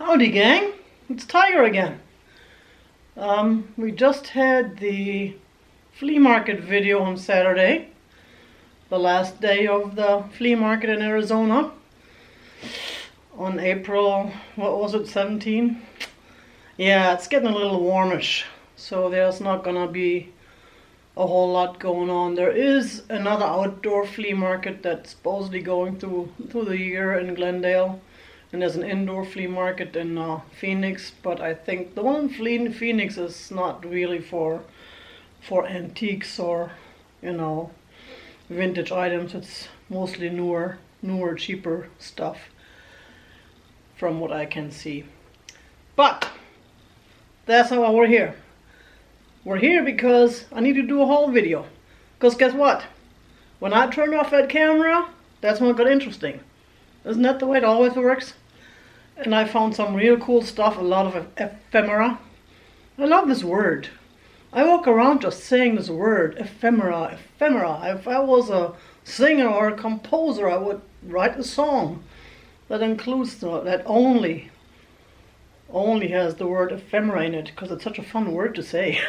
Howdy gang, it's Tiger again. We just had the flea market video on Saturday, the last day of the flea market in Arizona on April, what was it, 17? Yeah, it's getting a little warmish, so there's not gonna be a whole lot going on. There is another outdoor flea market that's supposedly going through the year in Glendale. And there's an indoor flea market in Phoenix, but I think the one in Phoenix is not really for antiques or, you know, vintage items. It's mostly newer, cheaper stuff, from what I can see. But that's how we're here. We're here because I need to do a whole video. Because guess what? When I turn off that camera, that's when it got interesting. Isn't that the way it always works? And I found some real cool stuff, a lot of ephemera. I love this word. I walk around just saying this word, ephemera, ephemera. If I was a singer or a composer, I would write a song that includes that only has the word ephemera in it, because it's such a fun word to say.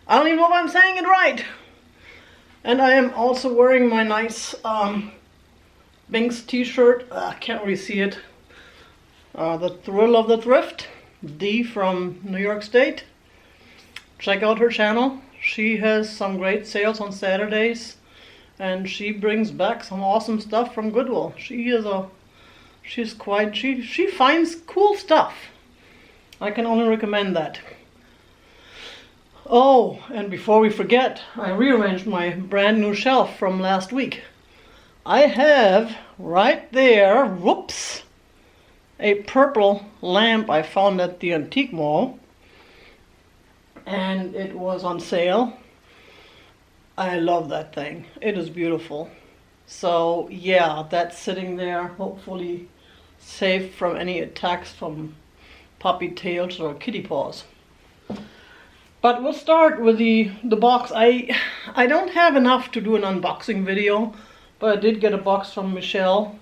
I don't even know if I'm saying it right. And I am also wearing my nice Binks t-shirt. I can't really see it. The Thrill of the Thrift, Dee from New York State. Check out her channel. She has some great sales on Saturdays, and she brings back some awesome stuff from Goodwill. She finds cool stuff. I can only recommend that. Oh, and before we forget, I rearranged my brand new shelf from last week. I have right there, whoops, a purple lamp I found at the antique mall, and it was on sale. I love that thing. It is beautiful. So yeah, that's sitting there, hopefully safe from any attacks from puppy tails or kitty paws. But we'll start with the box. I don't have enough to do an unboxing video, but I did get a box from Michelle.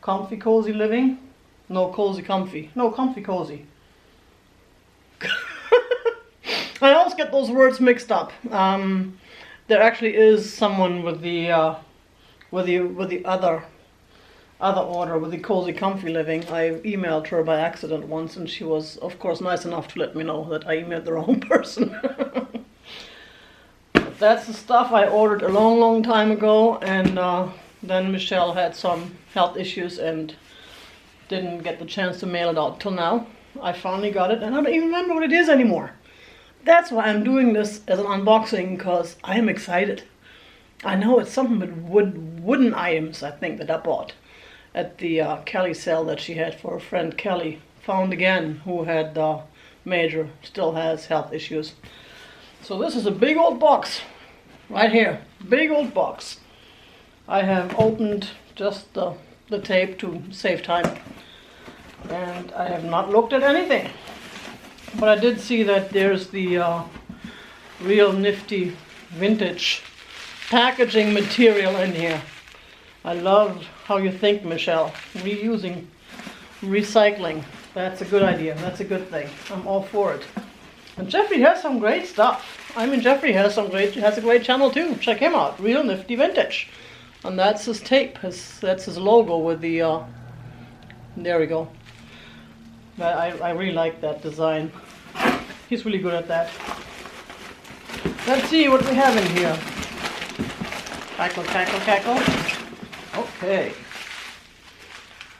Comfy Cozy Living. No, Cozy Comfy. No, Comfy Cozy. I always get those words mixed up. There actually is someone with the other order, with the Cozy Comfy Living. I emailed her by accident once, and she was, of course, nice enough to let me know that I emailed the wrong person. But that's the stuff I ordered a long time ago, and then Michelle had some health issues and didn't get the chance to mail it out till now. I finally got it, and I don't even remember what it is anymore. That's why I'm doing this as an unboxing, because I am excited. I know it's something with wooden items, I think, that I bought at the Kelly sale that she had for a friend Kelly, found again, who had still has health issues. So this is a big old box, right here, big old box. I have opened just the tape to save time, and I have not looked at anything. But I did see that there's the real nifty vintage packaging material in here. I love how you think, Michelle. Reusing, recycling. That's a good idea. That's a good thing. I'm all for it. And Jeffrey has some great stuff. I mean, Jeffrey has a great channel too. Check him out. Real Nifty Vintage. And that's his tape. That's his logo with the, there we go. I really like that design. He's really good at that. Let's see what we have in here. Cackle, cackle, cackle. Okay.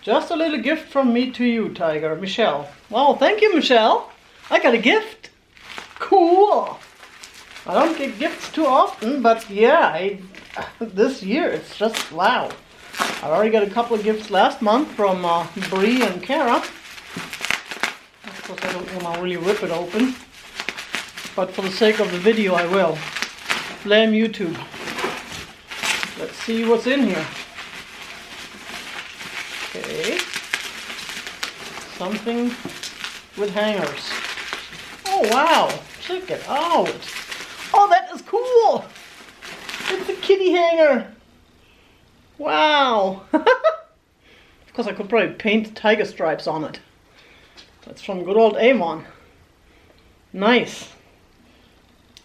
Just a little gift from me to you, Tiger. Michelle. Wow, thank you, Michelle. I got a gift. Cool. I don't get gifts too often, but yeah, this year it's just wow. I already got a couple of gifts last month from Bree and Kara. Of course, I don't want to really rip it open, but for the sake of the video, I will. Blame YouTube. Let's see what's in here. Okay. Something with hangers. Oh wow! Check it out. Oh, that is cool. It's a kitty hanger. Wow. Of course, I could probably paint tiger stripes on it. It's from good old Avon. Nice.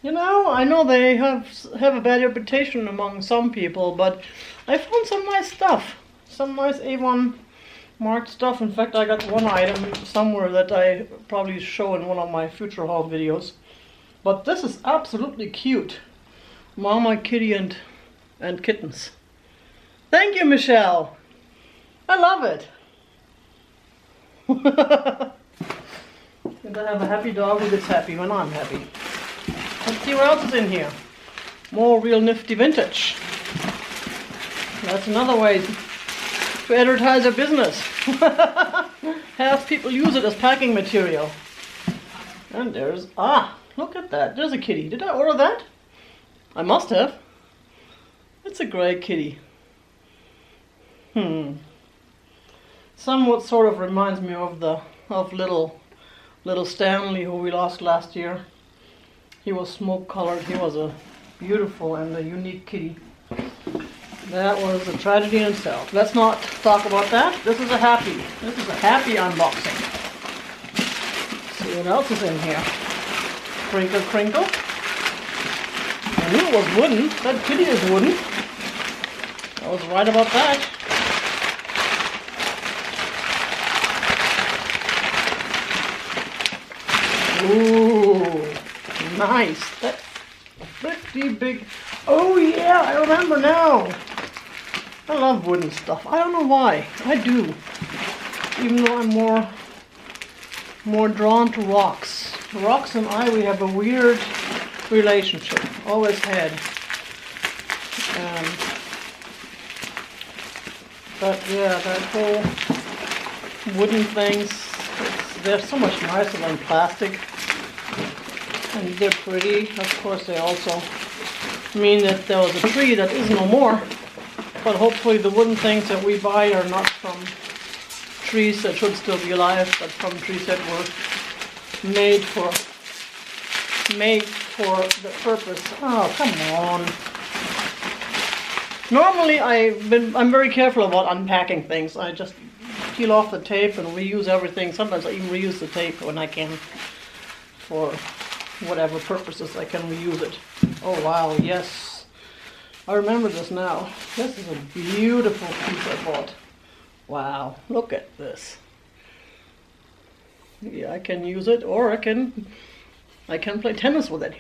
You know, I know they have a bad reputation among some people, but I found some nice stuff. Some nice Avon marked stuff. In fact, I got one item somewhere that I probably show in one of my future haul videos. But this is absolutely cute. Mama, kitty, and kittens. Thank you, Michelle. I love it. And I have a happy dog who gets happy when I'm happy. Let's see what else is in here. More real nifty vintage. That's another way to advertise your business. Have people use it as packing material. And there's, look at that. There's a kitty. Did I order that? I must have. It's a gray kitty. Somewhat sort of reminds me of little Stanley, who we lost last year. He was smoke colored. He was a beautiful and a unique kitty. That was a tragedy in itself. Let's not talk about that. This is a happy unboxing. Let's see what else is in here. Crinkle, crinkle. I knew it was wooden. That kitty is wooden. I was right about that. Ooh, nice. That's pretty big. Oh yeah, I remember now. I love wooden stuff. I don't know why. I do. Even though I'm more drawn to rocks. Rocks and I, we have a weird relationship. Always had. But yeah, that whole wooden things, they're so much nicer than plastic. And they're pretty. Of course, they also mean that there was a tree that is no more. But hopefully the wooden things that we buy are not from trees that should still be alive, but from trees that were made for the purpose. Oh, come on. Normally I'm very careful about unpacking things. I just peel off the tape and reuse everything. Sometimes I even reuse the tape when I can, for whatever purposes I can reuse it. Oh wow, yes. I remember this now. This is a beautiful piece I bought. Wow, look at this. Yeah, I can use it, or I can play tennis with it.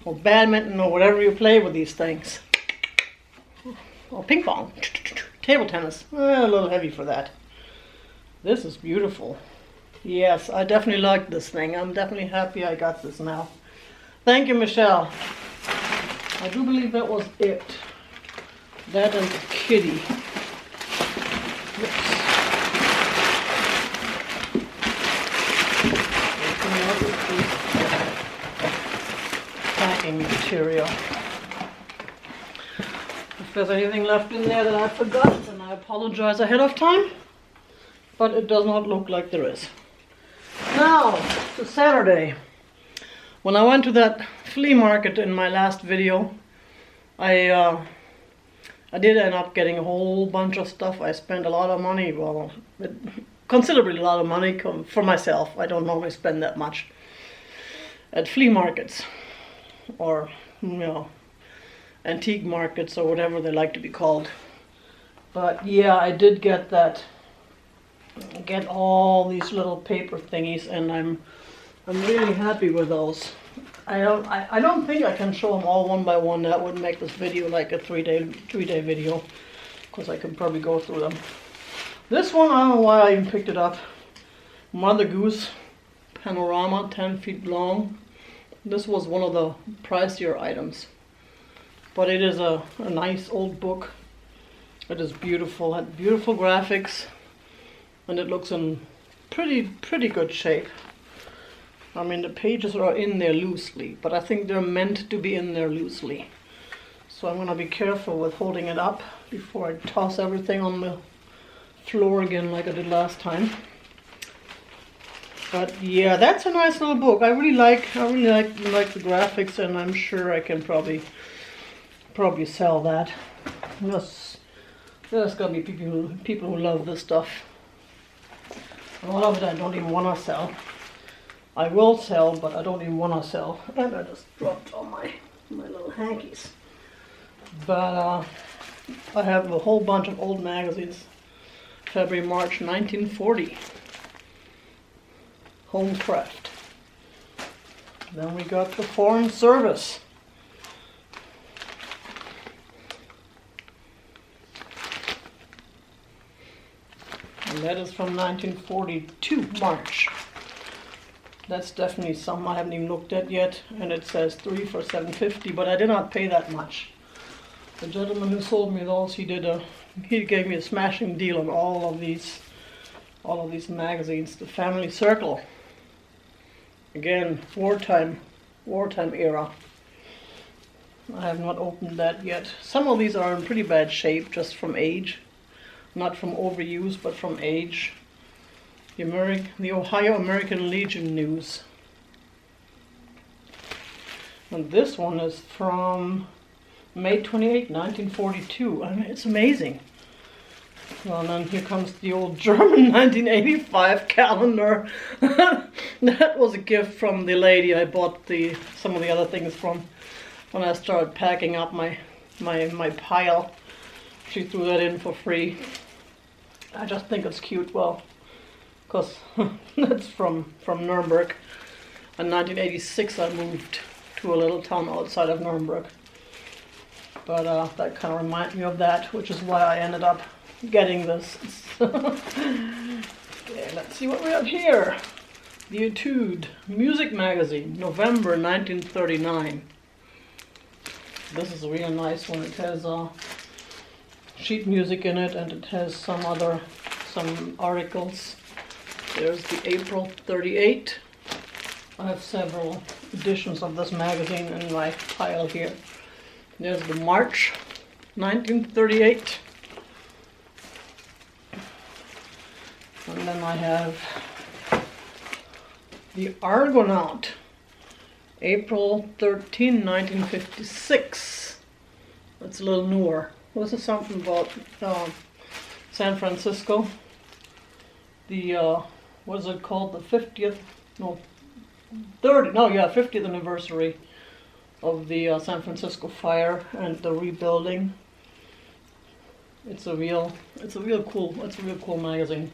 Or badminton, or whatever you play with these things. Or ping pong. Table tennis. A little heavy for that. This is beautiful. Yes, I definitely like this thing. I'm definitely happy I got this now. Thank you, Michelle. I do believe that was it. That and the kitty. Oops. Packing material. If there's anything left in there that I forgot, then I apologize ahead of time. But it does not look like there is. Now, to Saturday. When I went to that flea market in my last video, I did end up getting a whole bunch of stuff. I spent a lot of money, well, considerably a lot of money for myself. I don't normally spend that much at flea markets, or, you know, antique markets, or whatever they like to be called. But yeah, I did get all these little paper thingies, and I'm really happy with those. I don't think I can show them all one by one. That would make this video like a three-day video, because I can probably go through them. This one, I don't know why I even picked it up. Mother Goose Panorama, 10 feet long. This was one of the pricier items, but it is a nice old book. It is beautiful, had beautiful graphics, and it looks in pretty good shape. I mean, the pages are in there loosely, but I think they're meant to be in there loosely. So I'm going to be careful with holding it up before I toss everything on the floor again like I did last time. But yeah, that's a nice little book. I really like the graphics, and I'm sure I can probably sell that. There's got to be people who love this stuff. A lot of it I don't even want to sell. I will sell, but I don't even want to sell. And I just dropped all my little hankies. But I have a whole bunch of old magazines. February, March 1940. Homecraft. Then we got the Foreign Service. And that is from 1942, March. That's definitely something I haven't even looked at yet. And it says 3 for $7.50, but I did not pay that much. The gentleman who sold me those, he gave me a smashing deal on all of these magazines. The Family Circle. Again, wartime era. I have not opened that yet. Some of these are in pretty bad shape, just from age. Not from overuse, but from age. The Ohio American Legion News. And this one is from May 28, 1942. I mean, it's amazing. Well, and then here comes the old German 1985 calendar. That was a gift from the lady I bought some of the other things from when I started packing up my pile. She threw that in for free. I just think it's cute. Well, because that's from Nuremberg. In 1986 I moved to a little town outside of Nuremberg. But that kind of reminds me of that, which is why I ended up getting this. Okay, let's see what we have here. The Etude Music Magazine, November 1939. This is a real nice one. It has sheet music in it, and it has some articles. There's the April 38. I have several editions of this magazine in my pile here. There's the March 1938. And then I have the Argonaut, April 13, 1956. That's a little newer. This is something about San Francisco. The, what is it called? The 50th, no, 50th anniversary of the San Francisco fire and the rebuilding. It's a real cool magazine.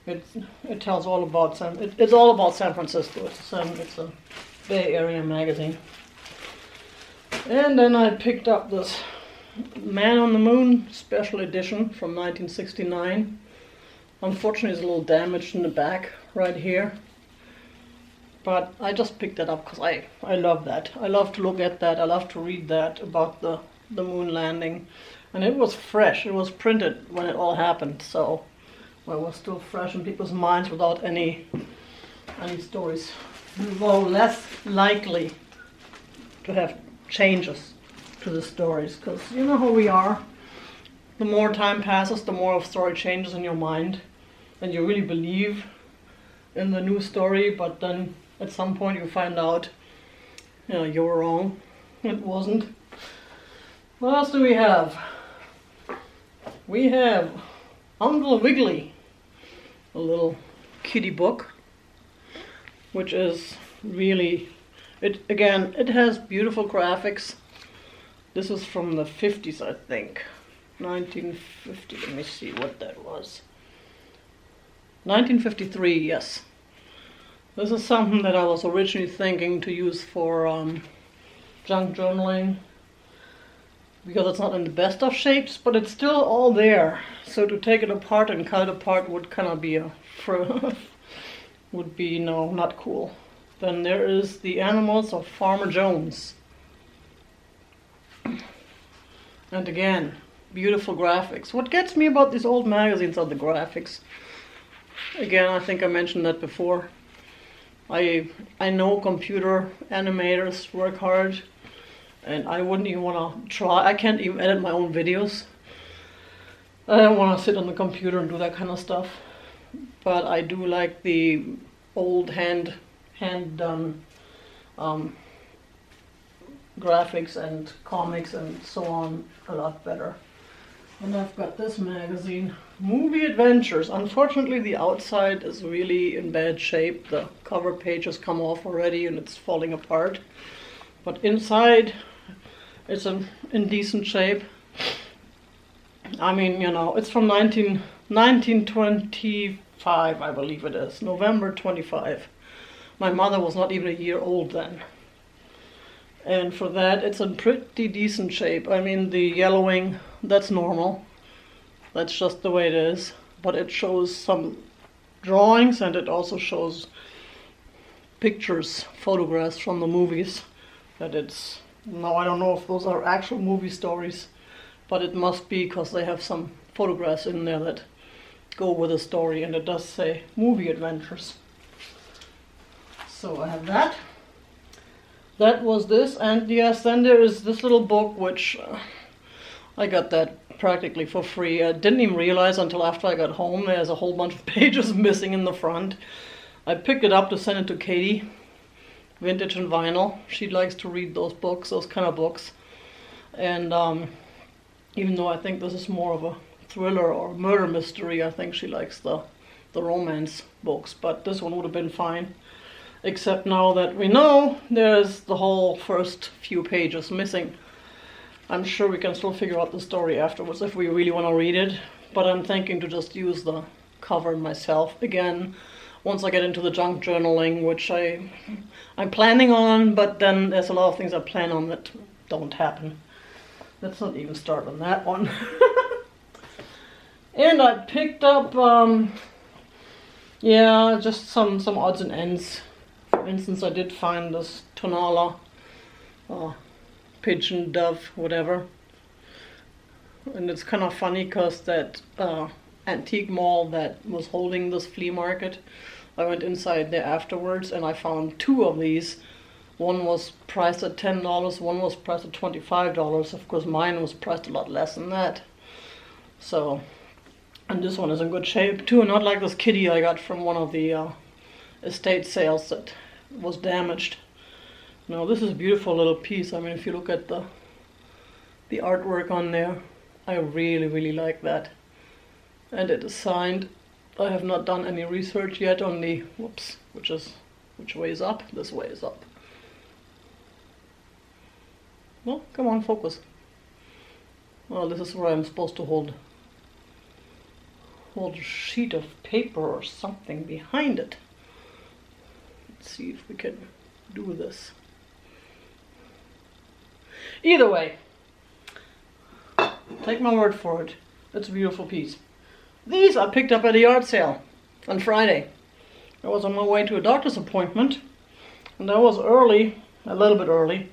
It tells all about it's all about San Francisco. It's a Bay Area magazine. And then I picked up this Man on the Moon special edition from 1969. Unfortunately, it's a little damaged in the back right here. But I just picked that up because I love that. I love to look at that. I love to read that about the moon landing. And it was fresh. It was printed when it all happened, so well, it was still fresh in people's minds without any stories. We were less likely to have changes to the stories, because you know how we are. The more time passes, the more of story changes in your mind, and you really believe in the new story, but then at some point you find out, you were wrong. It wasn't. What else do we have? We have Uncle Wiggily, a little kitty book, which is really, it has beautiful graphics. This is from the 50s, I think. 1950, let me see what that was. 1953, yes. This is something that I was originally thinking to use for junk journaling, because it's not in the best of shapes, but it's still all there. So to take it apart and cut it apart would kind of be not cool. Then there is The Animals of Farmer Jones. And again, beautiful graphics. What gets me about these old magazines are the graphics. Again, I think I mentioned that before. I know computer animators work hard, and I wouldn't even want to try. I can't even edit my own videos. I don't want to sit on the computer and do that kind of stuff. But I do like the old hand done graphics and comics and so on a lot better. And I've got this magazine, Movie Adventures. Unfortunately, the outside is really in bad shape. The cover page has come off already and it's falling apart. But inside, it's in decent shape. I mean, you know, it's from 1925, I believe it is. November 25. My mother was not even a year old then. And for that, it's in pretty decent shape. I mean, the yellowing, that's normal. That's just the way it is. But it shows some drawings and it also shows pictures, photographs from the movies. That it's, now I don't know if those are actual movie stories, but it must be because they have some photographs in there that go with the story, and it does say Movie Adventures. So I have that. That was this, and yes, then there is this little book which I got that practically for free. I didn't even realize until after I got home there's a whole bunch of pages missing in the front. I picked it up to send it to Katie, Vintage and Vinyl. She likes to read those books, those kind of books. And even though I think this is more of a thriller or murder mystery, I think she likes the romance books, but this one would have been fine. Except now that we know there's the whole first few pages missing. I'm sure we can still figure out the story afterwards if we really want to read it, but I'm thinking to just use the cover myself again once I get into the junk journaling, which I'm planning on, but then there's a lot of things I plan on that don't happen. Let's not even start on that one. And I picked up, yeah, just some odds and ends. For instance, I did find this tonala, pigeon, dove, whatever. And it's kind of funny because that antique mall that was holding this flea market, I went inside there afterwards and I found two of these. One was priced at $10, one was priced at $25. Of course, mine was priced a lot less than that. So, and this one is in good shape too, not like this kitty I got from one of the estate sales that was damaged. No, this is a beautiful little piece. I mean, if you look at the artwork on there, I really, really like that. And it is signed. I have not done any research yet on the, whoops, which way is up? This way is up. Well, come on, focus. Well, this is where I'm supposed to hold a sheet of paper or something behind it. Let's see if we can do this. Either way, take my word for it. It's a beautiful piece. These I picked up at a yard sale on Friday. I was on my way to a doctor's appointment, and I was early, a little bit early,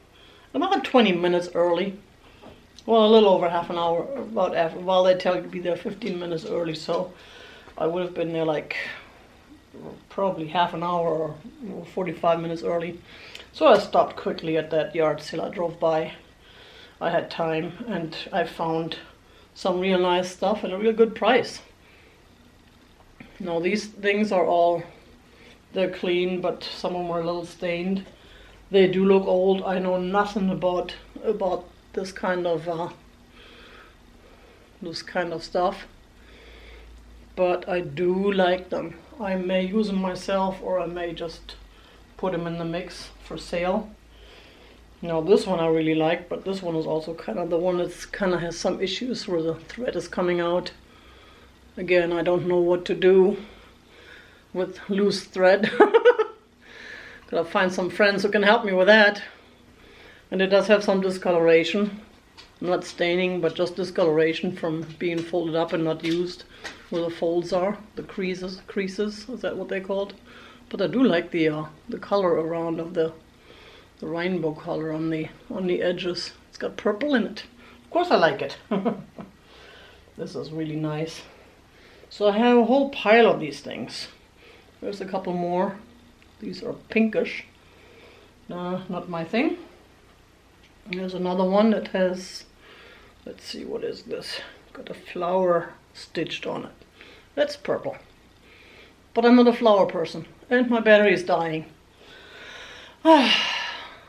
about 20 minutes early. Well, a little over half an hour, about after. Well, they tell you to be there 15 minutes early, so I would have been there like probably half an hour or 45 minutes early. So I stopped quickly at that yard sale. I drove by. I had time, and I found some real nice stuff at a real good price. Now these things are all, they're clean, but some of them are a little stained. They do look old. I know nothing about this kind of stuff, but I do like them. I may use them myself, or I may just put them in the mix for sale. Now this one I really like, but this one is also kind of the one that's kind of has some issues where the thread is coming out. Again, I don't know what to do with loose thread. Gotta find some friends who can help me with that. And it does have some discoloration. Not staining, but just discoloration from being folded up and not used. Where the folds are, the creases, is that what they're called? But I do like the color around of the rainbow color on the edges. It's got purple in it. Of course I like it. This is really nice. So I have a whole pile of these things. There's a couple more. These are pinkish. Not my thing. There's another one that has, let's see, what is this? Got a flower stitched on it. That's purple. But I'm not a flower person, and my battery is dying.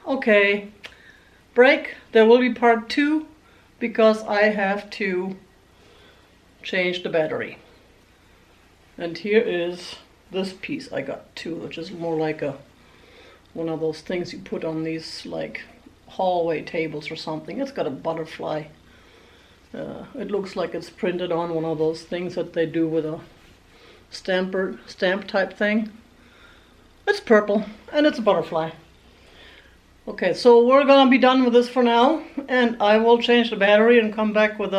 Okay, break. There will be part 2 because I have to change the battery. And here is this piece I got too, which is more like one of those things you put on these like hallway tables or something. It's got a butterfly. It looks like it's printed on one of those things that they do with a stamp type thing. It's purple and it's a butterfly. Okay, so we're gonna be done with this for now, and I will change the battery and come back with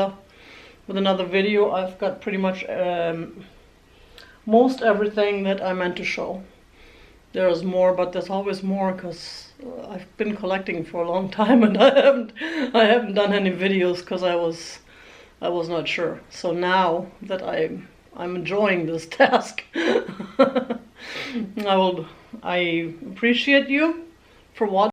another video. I've got pretty much most everything that I meant to show. There's more, but there's always more because I've been collecting for a long time and I haven't done any videos because I was not sure. So now that I'm enjoying this task, I appreciate you for watching.